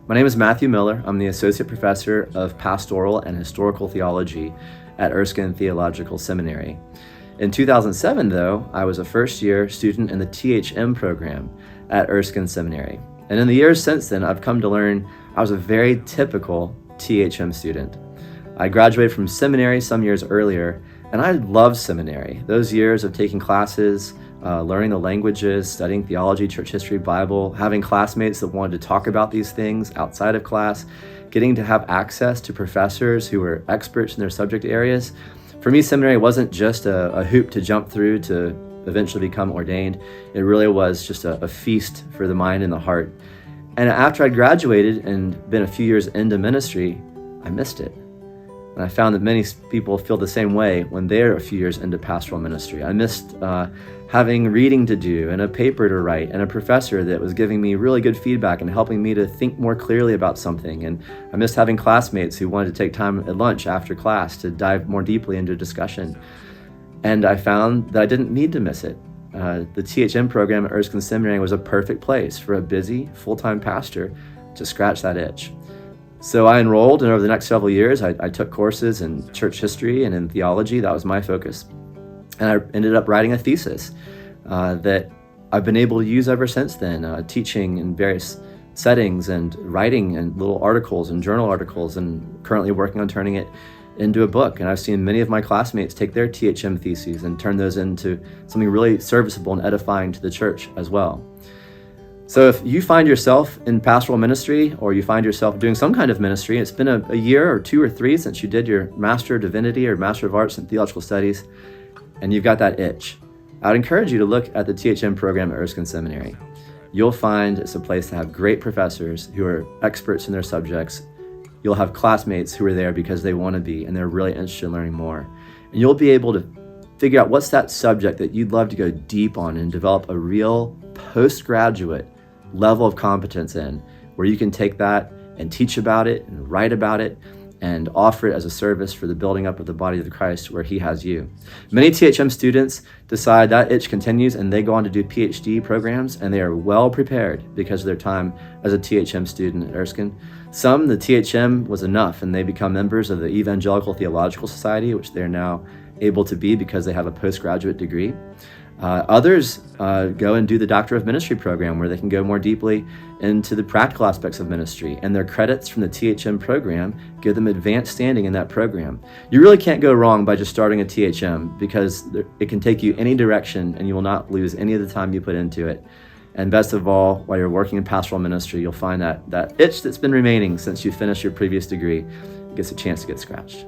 My name is Matthew Miller. I'm the Associate Professor of Pastoral and Historical Theology at Erskine Theological Seminary. In 2007, though, I was a first-year student in the ThM program at Erskine Seminary. And in the years since then, I've come to learn I was a very typical ThM student. I graduated from seminary some years earlier, and I loved seminary. Those years of taking classes, learning the languages, studying theology, church history, Bible, having classmates that wanted to talk about these things outside of class, getting to have access to professors who were experts in their subject areas. For me, seminary wasn't just a hoop to jump through to eventually become ordained. It really was just a feast for the mind and the heart. And after I graduated and been a few years into ministry, I missed it. And I found that many people feel the same way when they're a few years into pastoral ministry. I missed having reading to do and a paper to write and a professor that was giving me really good feedback and helping me to think more clearly about something. And I missed having classmates who wanted to take time at lunch after class to dive more deeply into discussion. And I found that I didn't need to miss it. The ThM program at Erskine Seminary was a perfect place for a busy, full-time pastor to scratch that itch. So I enrolled, and over the next several years, I took courses in church history and in theology. That was my focus. And I ended up writing a thesis that I've been able to use ever since then, teaching in various settings and writing and little articles and journal articles, and currently working on turning it into a book. And I've seen many of my classmates take their ThM theses and turn those into something really serviceable and edifying to the church as well. So if you find yourself in pastoral ministry, or you find yourself doing some kind of ministry, it's been a year or 2 or 3 since you did your Master of Divinity or Master of Arts in Theological Studies, and you've got that itch, I'd encourage you to look at the ThM program at Erskine Seminary. You'll find it's a place to have great professors who are experts in their subjects. You'll have classmates who are there because they want to be, and they're really interested in learning more. And you'll be able to figure out what's that subject that you'd love to go deep on and develop a real postgraduate level of competence in, where you can take that and teach about it and write about it and offer it as a service for the building up of the body of Christ where he has you. Many ThM students decide that itch continues and they go on to do PhD programs, and they are well prepared because of their time as a ThM student at Erskine. Some, the ThM was enough, and they become members of the Evangelical Theological Society, which they're now able to be because they have a postgraduate degree. Others go and do the Doctoral of Ministry program, where they can go more deeply into the practical aspects of ministry, and their credits from the ThM program give them advanced standing in that program. You really can't go wrong by just starting a ThM, because it can take you any direction and you will not lose any of the time you put into it. And best of all, while you're working in pastoral ministry, you'll find that itch that's been remaining since you finished your previous degree gets a chance to get scratched.